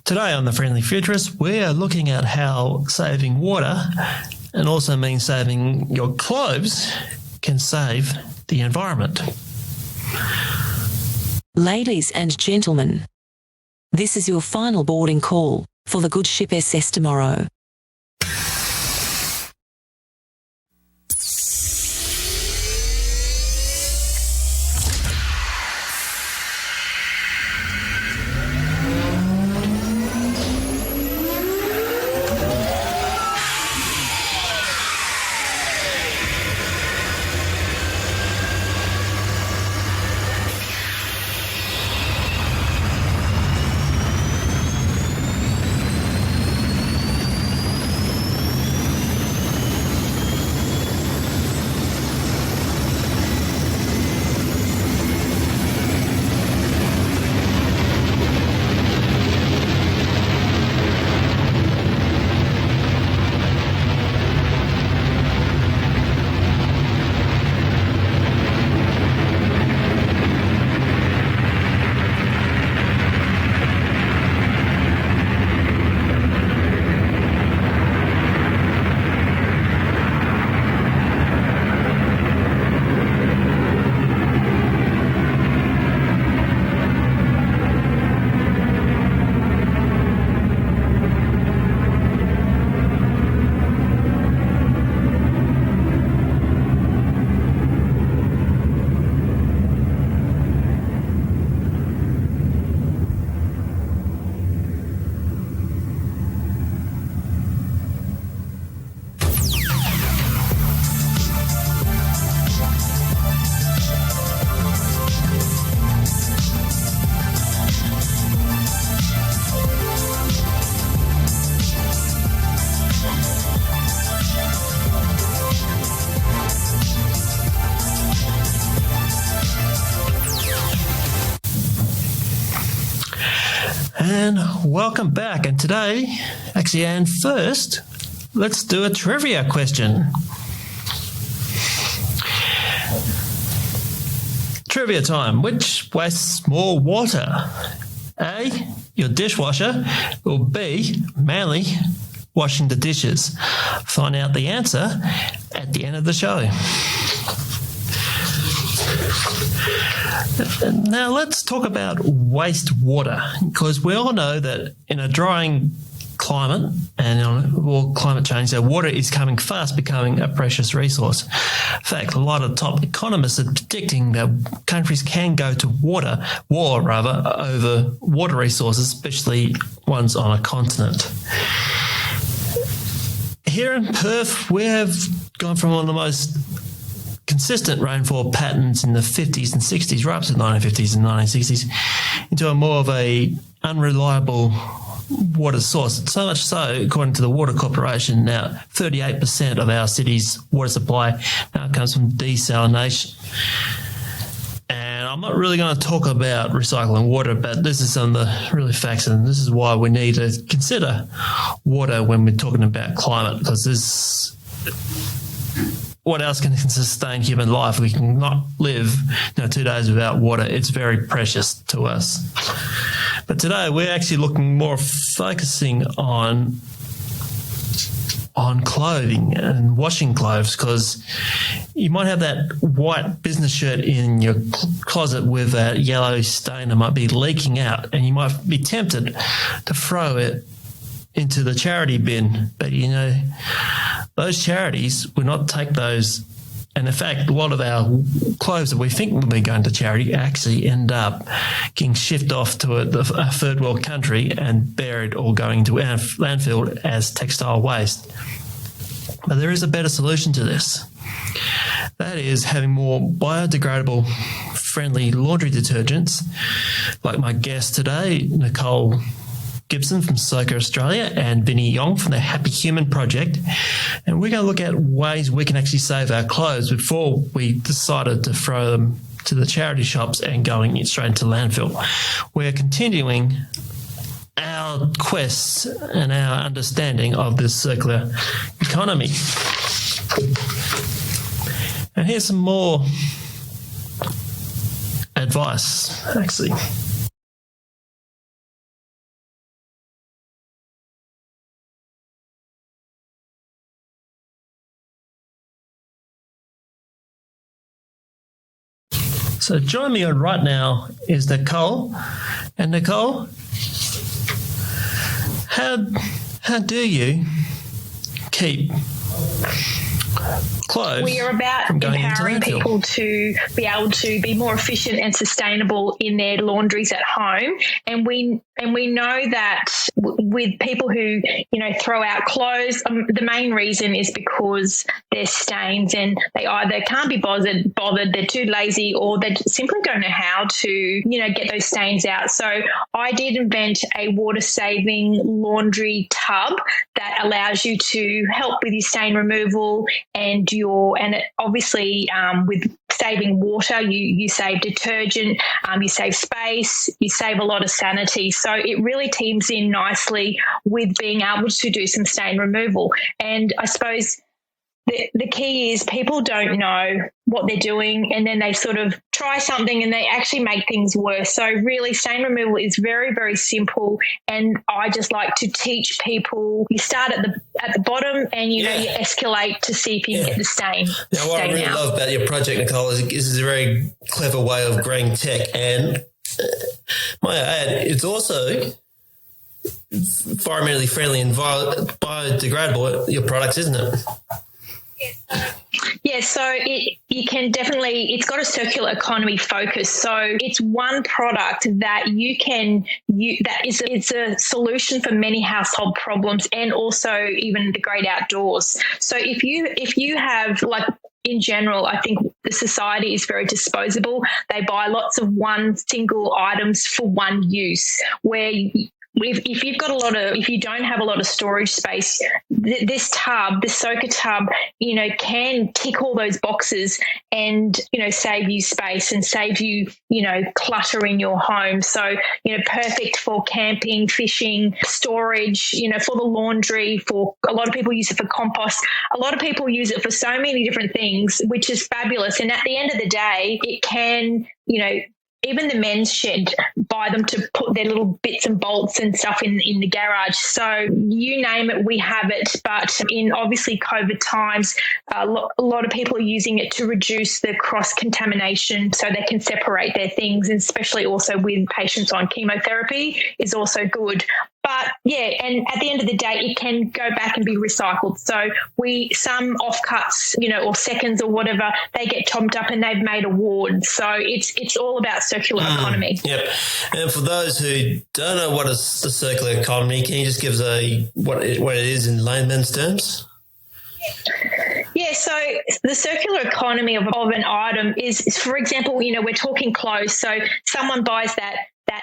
Today on The Friendly Futurist, we're looking at how saving water, and also means saving your clothes, can save the environment. Ladies and gentlemen, this is your final boarding call for the good ship SS tomorrow. And welcome back. And today, first, let's do a trivia question. Trivia time. Which wastes more water? A, your dishwasher, or B, manly washing the dishes? Find out the answer at the end of the show. Now let's talk about wastewater, because we all know that in a drying climate and climate change, that water is becoming a precious resource. In fact, a lot of top economists are predicting that countries can go to war over water resources, especially ones on a continent. Here in Perth, we have gone from one of the most consistent rainfall patterns in the 50s and 60s, right up to the 1950s and 1960s, into a more of a unreliable water source. So much so, according to the Water Corporation, now 38% of our city's water supply now comes from desalination. And I'm not really going to talk about recycling water, but this is some of the really facts, and this is why we need to consider water when we're talking about climate, because what else can sustain human life? We cannot live 2 days without water. It's very precious to us. But today we're actually focusing on clothing and washing clothes, because you might have that white business shirt in your closet with a yellow stain that might be leaking out, and you might be tempted to throw it into the charity bin. But those charities will not take those. And in fact, a lot of our clothes that we think will be going to charity actually end up getting shipped off to a third world country and buried or going to our landfill as textile waste. But there is a better solution to this. That is having more biodegradable, friendly laundry detergents, like my guest today, Nicole Gibson from Soka Australia and Vinny Yong from the Happy Human Project. And we're going to look at ways we can actually save our clothes before we decided to throw them to the charity shops and going straight into landfill. We're continuing our quests and our understanding of this circular economy. And here's some more advice, actually. So join me on right now is Nicole. And Nicole, how do you keep clothes? We are about empowering people to be able to be more efficient and sustainable in their laundries at home. And we know that with people who, throw out clothes, the main reason is because there's stains and they either can't be bothered, they're too lazy, or they simply don't know how to, get those stains out. So I did invent a water-saving laundry tub that allows you to help with your stain removal and obviously with saving water, you save detergent, you save space, you save a lot of sanity. So it really teams in nicely with being able to do some stain removal. And I suppose the key is people don't know what they're doing, and then they sort of try something and they actually make things worse. So really stain removal is very, very simple, and I just like to teach people, you start at the bottom and you escalate to see if you can get the stain. Now, what I really love about your project, Nicole, is this is a very clever way of growing tech, and might I add, it's also environmentally friendly and biodegradable, your products, isn't it? Yeah, so you can definitely, it's got a circular economy focus. So it's one product that it's a solution for many household problems and also even the great outdoors. So if you have, like, in general, I think the society is very disposable. They buy lots of one single items for one use, where if you don't have a lot of storage space, this soaker tub, can tick all those boxes and, save you space and save you, clutter in your home. So, perfect for camping, fishing, storage, for the laundry, for a lot of people use it for compost. A lot of people use it for so many different things, which is fabulous. And at the end of the day, it can, even the men's shed, buy them to put their little bits and bolts and stuff in the garage. So you name it, we have it. But in obviously COVID times, a lot of people are using it to reduce the cross-contamination so they can separate their things, and especially also with patients on chemotherapy is also good. But and at the end of the day, it can go back and be recycled. So some offcuts, or seconds or whatever, they get chopped up and they've made awards. So it's all about circular economy. Yep. And for those who don't know what is the circular economy, can you just give us what it is in layman's terms? Yeah, so the circular economy of an item is, for example, we're talking clothes. So someone buys that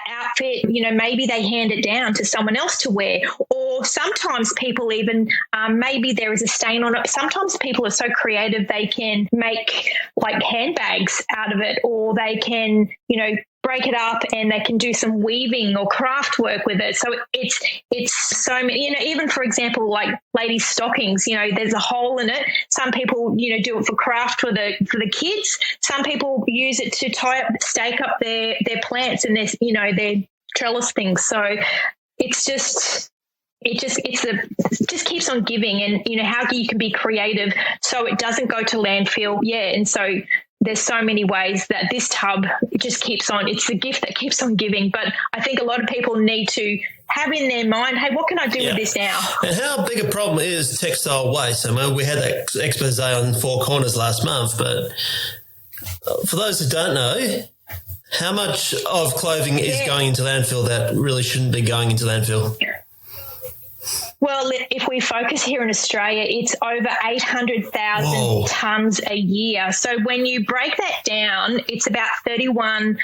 outfit, maybe they hand it down to someone else to wear, or sometimes people even, maybe there is a stain on it. Sometimes people are so creative they can make like handbags out of it, or they can, break it up and they can do some weaving or craft work with it. So it's so many, even for example, like ladies' stockings, there's a hole in it. Some people, do it for craft for the kids. Some people use it to stake up their plants and their trellis things. So it just keeps on giving, and how you can be creative so it doesn't go to landfill. Yeah, and so there's so many ways that this tub just keeps on. It's the gift that keeps on giving. But I think a lot of people need to have in their mind, hey, what can I do with this now? And how big a problem is textile waste? I mean, we had that expose on Four Corners last month, but for those who don't know, how much of clothing is going into landfill that really shouldn't be going into landfill? Well, if we focus here in Australia, it's over 800,000 tonnes a year. So when you break that down, it's about 31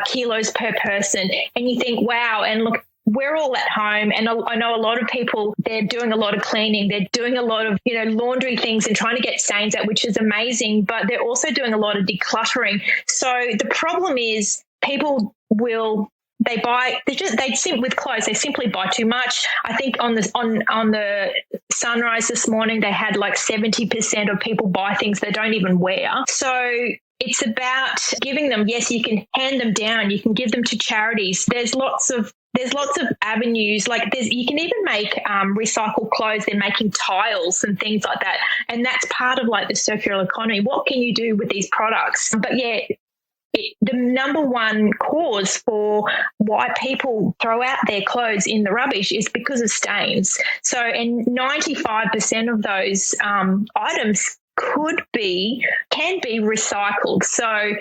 kilos per person. And you think, wow, and look, we're all at home, and I know a lot of people, they're doing a lot of cleaning. They're doing a lot of, laundry things and trying to get stains out, which is amazing, but they're also doing a lot of decluttering. So the problem is people will... with clothes, they simply buy too much. I think on the Sunrise this morning, they had like 70% of people buy things they don't even wear. So it's about giving them, yes, you can hand them down, you can give them to charities. There's lots of avenues. Like you can even make recycled clothes. They're making tiles and things like that. And that's part of like the circular economy. What can you do with these products? But yeah, the number one cause for why people throw out their clothes in the rubbish is because of stains. So, and 95% of those items can be recycled. So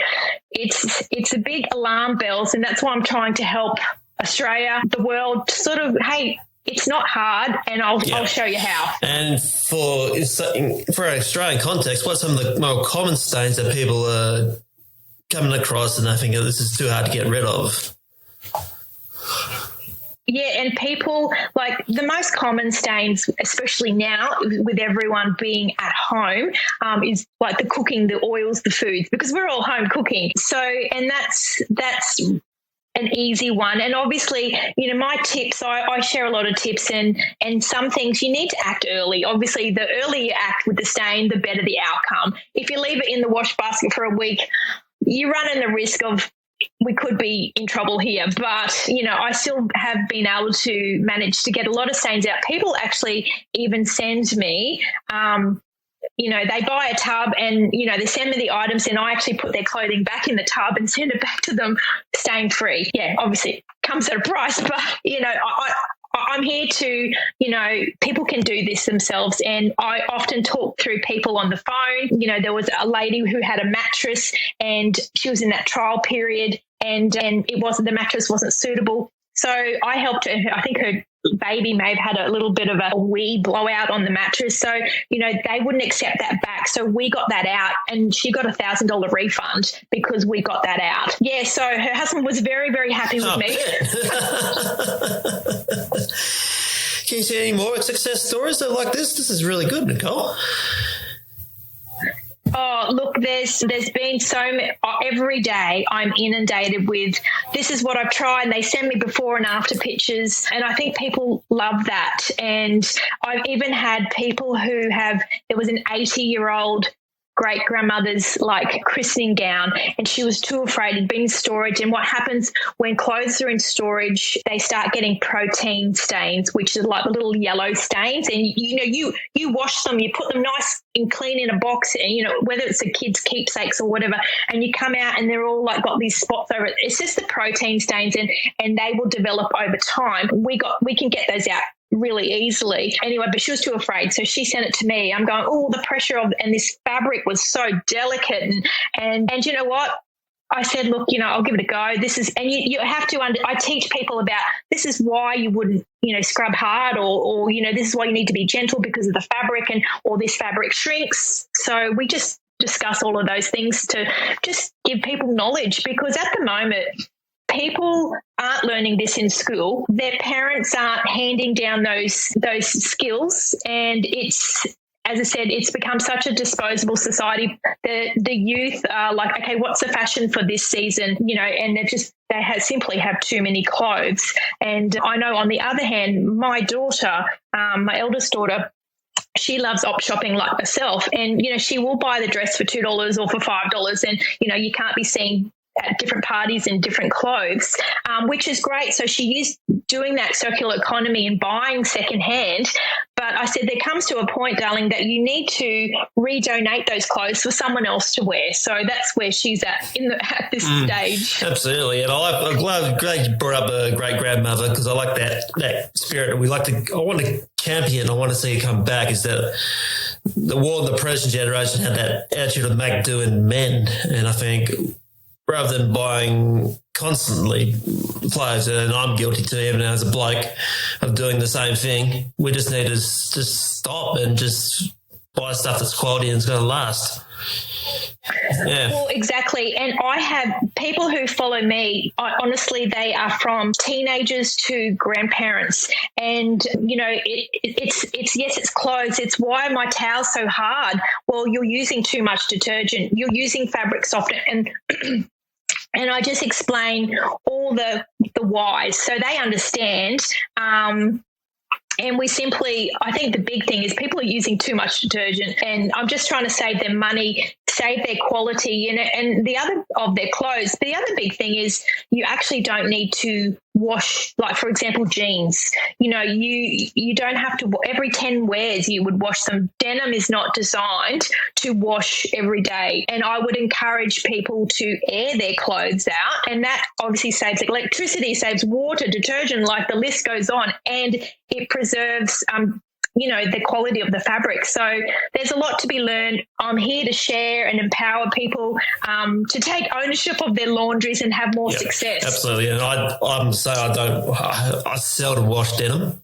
it's a big alarm bells, and that's why I'm trying to help Australia, the world, sort of, hey, it's not hard, and I'll show you how. And for an Australian context, what are some of the more common stains that people are coming across and they think this is too hard to get rid of? Yeah, and people, like, the most common stains, especially now with everyone being at home, is like the cooking, the oils, the foods, because we're all home cooking. So, and that's an easy one. And obviously, you know, my tips, I share a lot of tips, and some things you need to act early. Obviously, the earlier you act with the stain, the better the outcome. If you leave it in the wash basket for a week, you're running the risk of, we could be in trouble here. But, you know, I still have been able to manage to get a lot of stains out. People actually even send me, you know, they buy a tub and, you know, they send me the items, and I actually put their clothing back in the tub and send it back to them stain-free. Yeah, obviously it comes at a price, but, you know, I'm here to, you know, people can do this themselves. And I often talk through people on the phone. You know, there was a lady who had a mattress, and she was in that trial period, and the mattress wasn't suitable. So I helped her. I think her baby may have had a little bit of a wee blowout on the mattress. So, you know, they wouldn't accept that back. So we got that out, and she got $1,000 refund because we got that out. Yeah, so her husband was very, very happy with me. Can you see any more success stories like this? This is really good, Nicole. Oh, look, there's been so many. Every day I'm inundated with, this is what I've tried, and they send me before and after pictures, and I think people love that. And I've even had people who there was an 80-year-old great-grandmother's like christening gown, and she was too afraid. It'd been in storage, and what happens when clothes are in storage, they start getting protein stains, which are like the little yellow stains. And you know, you wash them, you put them nice and clean in a box, and you know, whether it's a kid's keepsakes or whatever, and you come out and they're all like got these spots over it. It's just the protein stains, and they will develop over time. We can get those out really easily. Anyway, but she was too afraid, so she sent it to me. I'm going, oh, the pressure of, and this fabric was so delicate, and you know what? I said, look, you know, I'll give it a go. This is, and you have to, I teach people about, this is why you wouldn't, you know, scrub hard, or, you know, this is why you need to be gentle because of the fabric, or this fabric shrinks. So we just discuss all of those things to just give people knowledge, because at the moment, people aren't learning this in school. Their parents aren't handing down those skills, and it's, as I said, it's become such a disposable society. The youth are like, okay, what's the fashion for this season? You know, and they simply have too many clothes. And I know, on the other hand, my daughter, my eldest daughter, she loves op shopping like myself, and you know, she will buy the dress for $2 or for $5, and you know, you can't be seen at different parties in different clothes, which is great. So she is doing that circular economy and buying secondhand. But I said, there comes to a point, darling, that you need to redonate those clothes for someone else to wear. So that's where she's at at this stage. Absolutely. And I'm glad you brought up a great-grandmother, because I like that spirit. I want to champion, I want to see it come back, is that the war and the present generation had that attitude of make do and mend. And I think, rather than buying constantly clothes, and I'm guilty too, even as a bloke, of doing the same thing, we just need to just stop and just buy stuff that's quality and it's going to last. Yeah. Well, exactly. And I have people who follow me, honestly, they are from teenagers to grandparents. And, you know, it's yes, it's clothes. It's why are my towels so hard? Well, you're using too much detergent. You're using fabric softener, and I just explain all the whys so they understand. And we simply, I think the big thing is people are using too much detergent, and I'm just trying to save them money, save their quality, and the other of their clothes. The other big thing is you actually don't need to wash, like for example, jeans. You don't have to, every 10 wears you would wash them. Denim is not designed to wash every day. And I would encourage people to air their clothes out. And that obviously saves electricity, saves water, detergent, like the list goes on. And it preserves the quality of the fabric. So there's a lot to be learned. I'm here to share and empower people to take ownership of their laundries and have more success. Absolutely. And I seldom wash denim.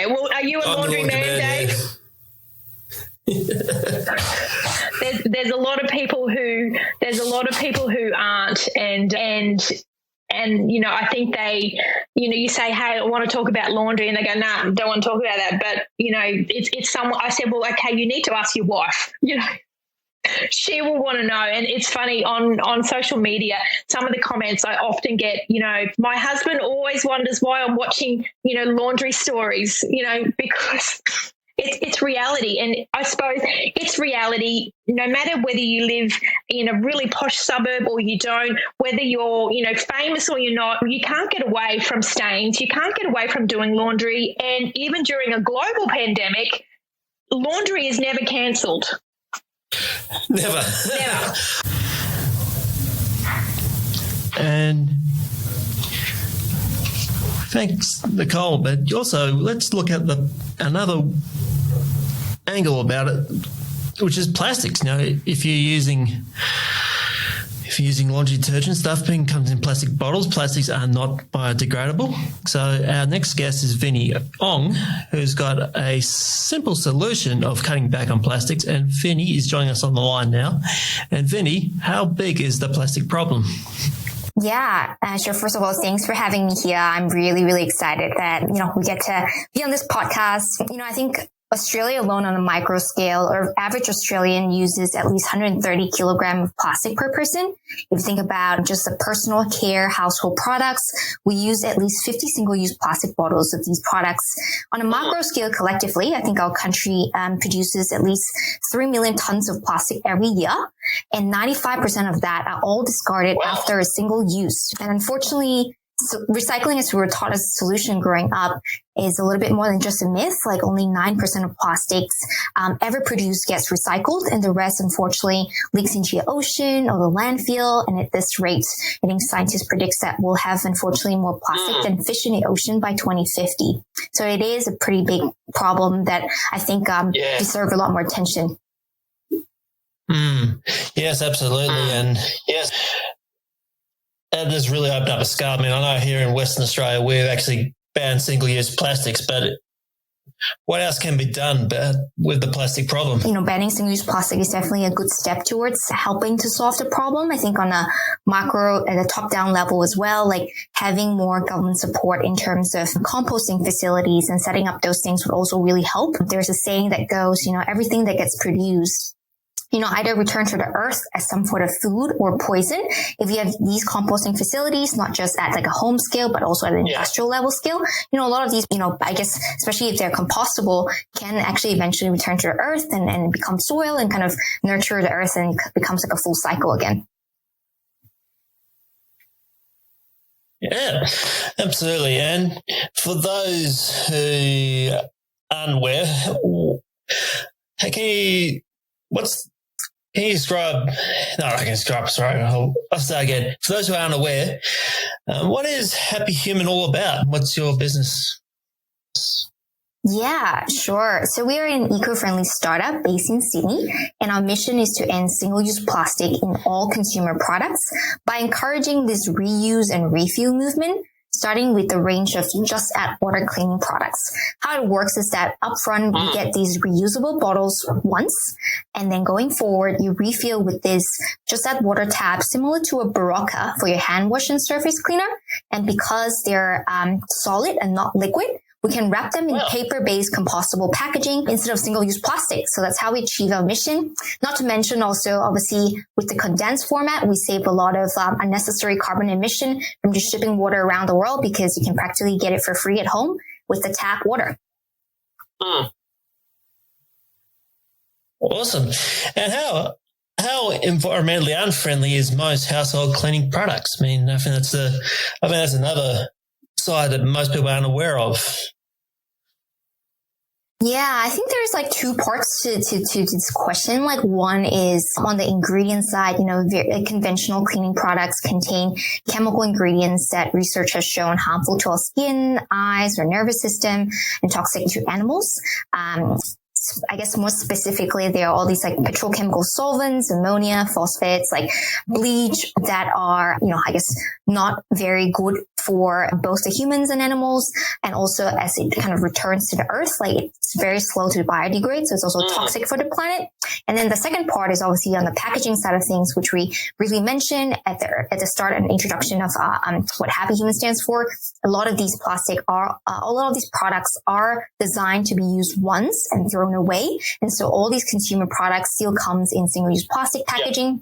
Well, are you a laundry man, Dave? There's a lot of people who aren't, and I think they, you say, hey, I want to talk about laundry, and they go, nah, don't want to talk about that. But it's someone. I said, well, okay, you need to ask your wife. She will want to know. And it's funny, on social media, some of the comments I often get, my husband always wonders why I'm watching, laundry stories, because it's reality. And I suppose it's reality no matter whether you live in a really posh suburb or you don't, whether you're, famous or you're not, you can't get away from stains. You can't get away from doing laundry. And even during a global pandemic, laundry is never cancelled. Never. And thanks, Nicole. But also, let's look at another angle about it, which is plastics. If you're using laundry detergent, stuff comes in plastic bottles. Plastics are not biodegradable. So our next guest is Vinny Ong, who's got a simple solution of cutting back on plastics. And Vinny is joining us on the line now. And Vinny, how big is the plastic problem? Yeah, sure. First of all, thanks for having me here. I'm really, really excited that, we get to be on this podcast. I think Australia alone on a micro scale, or average Australian uses at least 130 kilograms of plastic per person. If you think about just the personal care household products, we use at least 50 single-use plastic bottles of these products. On a macro scale collectively, I think our country produces at least 3 million tons of plastic every year, and 95% of that are all discarded after a single use. And unfortunately, so recycling, as we were taught as a solution growing up, is a little bit more than just a myth. Like only 9% of plastics ever produced gets recycled, and the rest, unfortunately, leaks into your ocean or the landfill. And at this rate, I think scientists predict that we'll have, unfortunately, more plastic than fish in the ocean by 2050. So it is a pretty big problem that I think deserves a lot more attention. Yes, absolutely. And yes, that has really opened up a scar. I mean, I know here in Western Australia, we've actually banned single-use plastics, but what else can be done with the plastic problem? Banning single-use plastic is definitely a good step towards helping to solve the problem. I think on a macro and a top-down level as well, like having more government support in terms of composting facilities and setting up those things would also really help. There's a saying that goes, everything that gets produced either return to the earth as some sort of food or poison. If you have these composting facilities, not just at like a home scale, but also at an industrial level scale, a lot of these, I guess, especially if they're compostable, can actually eventually return to the earth and become soil and kind of nurture the earth, and it becomes like a full cycle again. Yeah, absolutely. And for those who aren't aware, can you describe? No, I can describe. Sorry, I'll start again. For those who aren't aware, what is Happy Human all about? What's your business? Yeah, sure. So we are an eco-friendly startup based in Sydney, and our mission is to end single-use plastic in all consumer products by encouraging this reuse and refill movement, starting with the range of just add water cleaning products. How it works is that upfront, we get these reusable bottles once, and then going forward, you refill with this just add water tab, similar to a Barocca for your hand wash and surface cleaner. And because they're solid and not liquid, we can wrap them in paper-based compostable packaging instead of single-use plastic. So that's how we achieve our mission. Not to mention also, obviously, with the condensed format, we save a lot of unnecessary carbon emission from just shipping water around the world, because you can practically get it for free at home with the tap water. Awesome. And how environmentally unfriendly is most household cleaning products? I mean, I think that's another side that most people aren't aware of. Yeah, I think there's like two parts to this question. Like one is on the ingredient side, conventional cleaning products contain chemical ingredients that research has shown harmful to our skin, eyes, or nervous system and toxic to animals. I guess more specifically, there are all these like petrochemical solvents, ammonia, phosphates, like bleach that are, not very good for both the humans and animals. And also as it kind of returns to the earth, like it's very slow to biodegrade. So it's also toxic for the planet. And then the second part is obviously on the packaging side of things, which we really mentioned at the start and introduction of what Happy Human stands for. A lot of these products are designed to be used once and thrown away. And so all these consumer products still comes in single-use plastic packaging. Yep.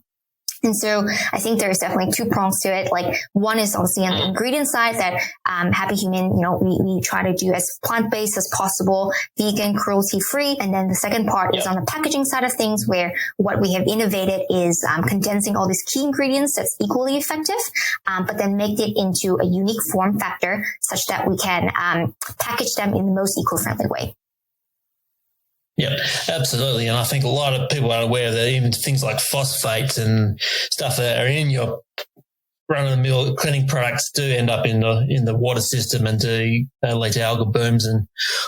And so I think there's definitely two prongs to it. Like one is obviously on the ingredient side that Happy Human, we try to do as plant-based as possible, vegan, cruelty-free. And then the second part is on the packaging side of things, where what we have innovated is condensing all these key ingredients that's equally effective, but then make it into a unique form factor such that we can package them in the most eco-friendly way. Yeah, absolutely. And I think a lot of people aren't aware that even things like phosphates and stuff that are in your run-of-the-mill cleaning products do end up in the water system and do lead to algal blooms and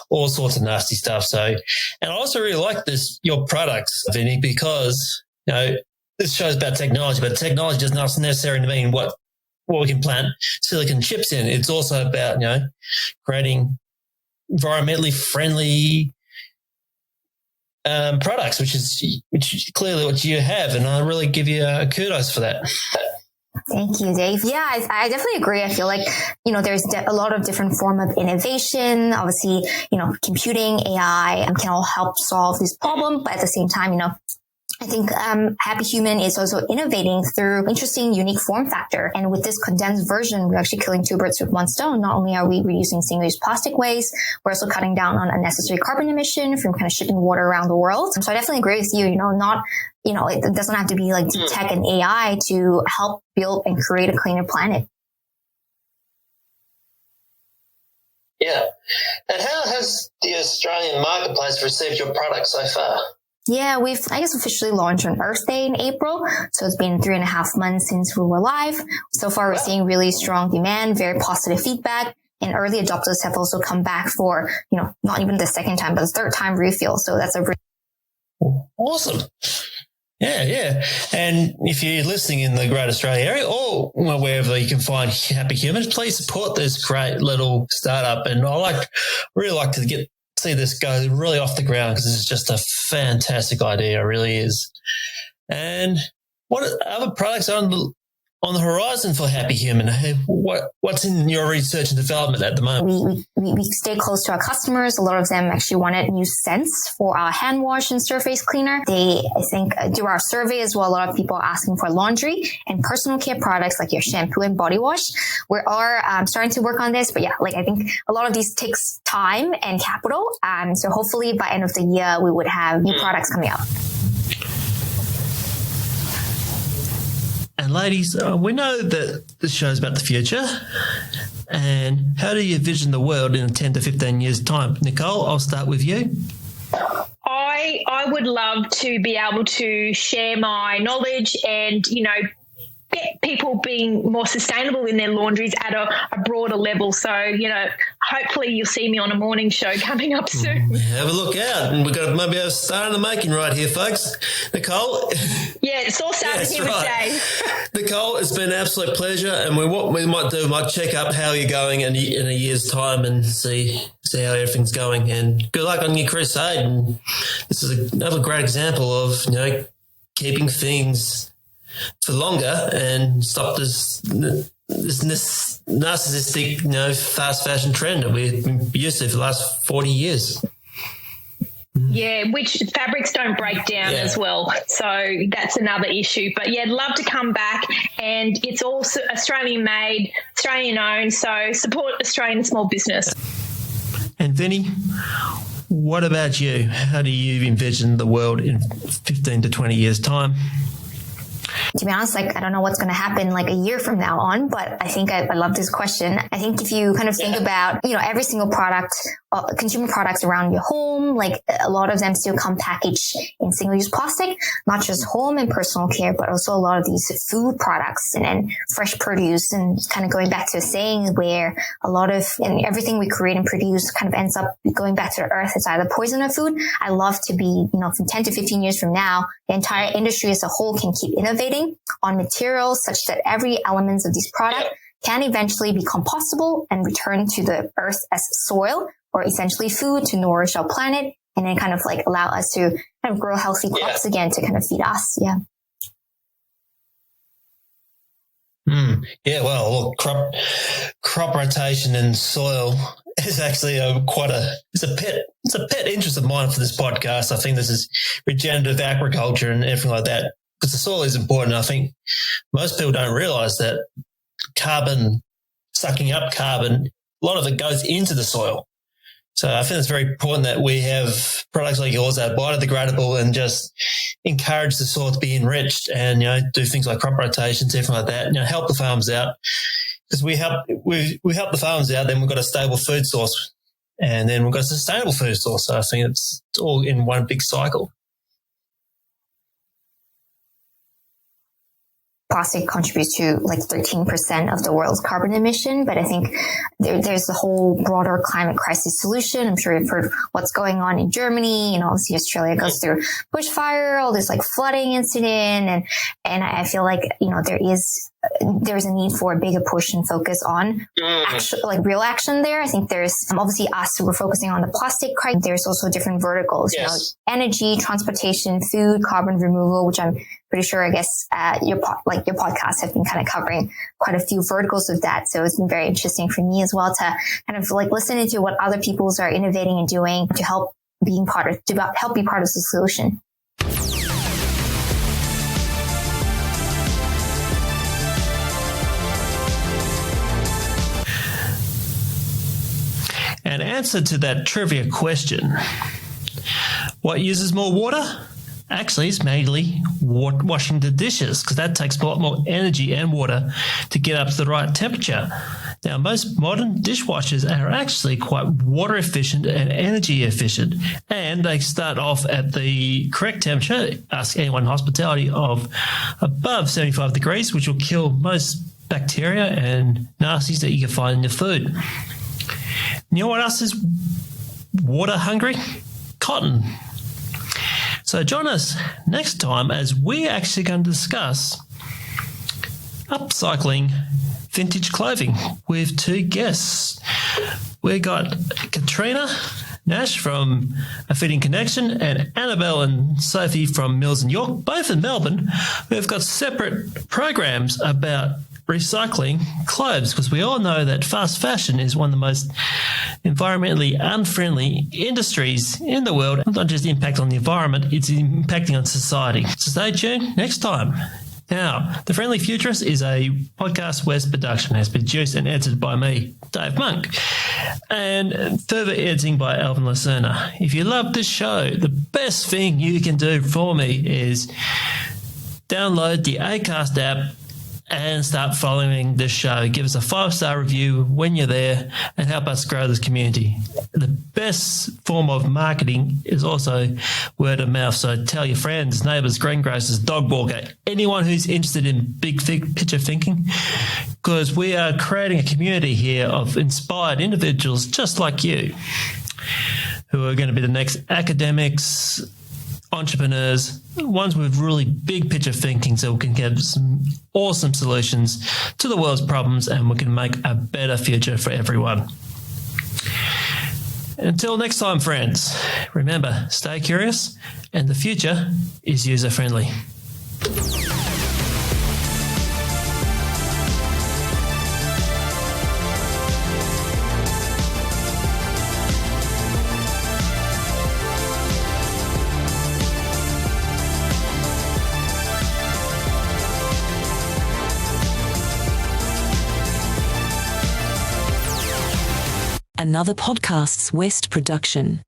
all sorts of nasty stuff. So, and I also really like your products, Vinny, because, this show's about technology, but technology does not necessarily mean what we can plant silicon chips in. It's also about, creating environmentally friendly products, which is clearly what you have, and I really give you kudos for that. Thank you, Dave. Yeah, I definitely agree. I feel like, there's a lot of different form of innovation. Obviously, computing, AI can all help solve this problem, but at the same time, I think Happy Human is also innovating through interesting, unique form factor. And with this condensed version, we're actually killing two birds with one stone. Not only are we reducing single-use plastic waste, we're also cutting down on unnecessary carbon emission from kind of shipping water around the world. So I definitely agree with you. It doesn't have to be like deep tech and AI to help build and create a cleaner planet. Yeah. And how has the Australian marketplace received your product so far? Yeah, we've, officially launched on Earth Day in April. So it's been 3.5 months since we were live. So far, we're seeing really strong demand, very positive feedback. And early adopters have also come back for, not even the second time, but the third time refill. So that's a really awesome. Yeah. And if you're listening in the Great Australia area or wherever you can find Happy Humans, please support this great little startup. And I really like to see this go really off the ground because it's just a fantastic idea. It really is. And what other products are on the horizon for Happy Human? What's in your research and development at the moment? We stay close to our customers. A lot of them actually wanted new scents for our hand wash and surface cleaner. I think, through our survey as well, a lot of people are asking for laundry and personal care products like your shampoo and body wash. We are starting to work on this, but I think a lot of these takes time and capital. So hopefully by end of the year, we would have new products coming out. And ladies, we know that this show is about the future. And how do you envision the world in 10 to 15 years' time? Nicole, I'll start with you. I would love to be able to share my knowledge and, get people being more sustainable in their laundries at a broader level. So, hopefully you'll see me on a morning show coming up soon. Have a look out. And we've got maybe a star in the making right here, folks. Nicole. Yeah, it's all started here with Dave. Nicole, it's been an absolute pleasure. And what we might do, might check up how you're going in a year's time and see how everything's going. And good luck on your crusade. And this is another great example of, keeping things for longer and stop this narcissistic, fast fashion trend that we've been used to for the last 40 years. Yeah, which fabrics don't break down as well. So that's another issue. But yeah, I'd love to come back, and it's also Australian made, Australian owned. So support Australian small business. And Vinny, what about you? How do you envision the world in 15 to 20 years' time? To be honest, I don't know what's going to happen a year from now on, but I think I love this question. I think if you kind of think about, every single product, consumer products around your home, a lot of them still come packaged in single-use plastic, not just home and personal care, but also a lot of these food products and fresh produce, and kind of going back to a saying where a lot of everything we create and produce kind of ends up going back to the earth. It's either poison or food. I love to be, from 10 to 15 years from now, the entire industry as a whole can keep innovating on materials such that every element of this product can eventually be compostable and returned to the earth as soil, or essentially food to nourish our planet, and then kind of allow us to kind of grow healthy crops again to kind of feed us. Yeah. Yeah, well, look, crop rotation and soil is actually it's a pet interest of mine for this podcast. I think this is regenerative agriculture and everything like that, because the soil is important. I think most people don't realize that sucking up carbon, a lot of it goes into the soil. So I think it's very important that we have products like yours that are biodegradable and just encourage the soil to be enriched, and, do things like crop rotations, everything like that, help the farms out. Because we help the farmers out, then we've got a stable food source, and then we've got a sustainable food source. So I think it's all in one big cycle. Plastic contributes to 13% of the world's carbon emission, but I think there's a whole broader climate crisis solution. I'm sure you've heard what's going on in Germany, and obviously Australia goes through bushfire, all this flooding incident, and I feel there's a need for a bigger push and focus on real action there. I think there's obviously us who are focusing on the plastic crisis. There's also different verticals, energy, transportation, food, carbon removal, which I'm pretty sure, I guess, your podcast have been kind of covering quite a few verticals of that. So it's been very interesting for me as well to kind of listen into what other peoples are innovating and doing to help be part of the solution. An answer to that trivia question, what uses more water? Actually, it's mainly washing the dishes, because that takes a lot more energy and water to get up to the right temperature. Now, most modern dishwashers are actually quite water efficient and energy efficient, and they start off at the correct temperature, ask anyone in hospitality, of above 75 degrees, which will kill most bacteria and nasties that you can find in your food. You know what else is water hungry? Cotton. So join us next time as we're actually going to discuss upcycling vintage clothing with two guests. We got Katrina Nash from A Fitting Connection and Annabelle and Sophie from Mills and York, both in Melbourne. We've got separate programs about recycling clothes, because we all know that fast fashion is one of the most environmentally unfriendly industries in the world. It's not just impact on the environment, it's impacting on society. So stay tuned next time. Now, The Friendly Futurist is a Podcast West production. It's produced and edited by me, Dave Monk, and further editing by Alvin Lacerna. If you love this show, the best thing you can do for me is download the Acast app and start following this show. Give us a 5-star review when you're there and help us grow this community. The best form of marketing is also word of mouth. So tell your friends, neighbours, greengrocers, dog walker, anyone who's interested in big picture thinking, because we are creating a community here of inspired individuals just like you, who are going to be the next academics, entrepreneurs, ones with really big picture thinking, so we can get some awesome solutions to the world's problems and we can make a better future for everyone. Until next time, friends, remember, stay curious and the future is user friendly. Another Podcasts West production.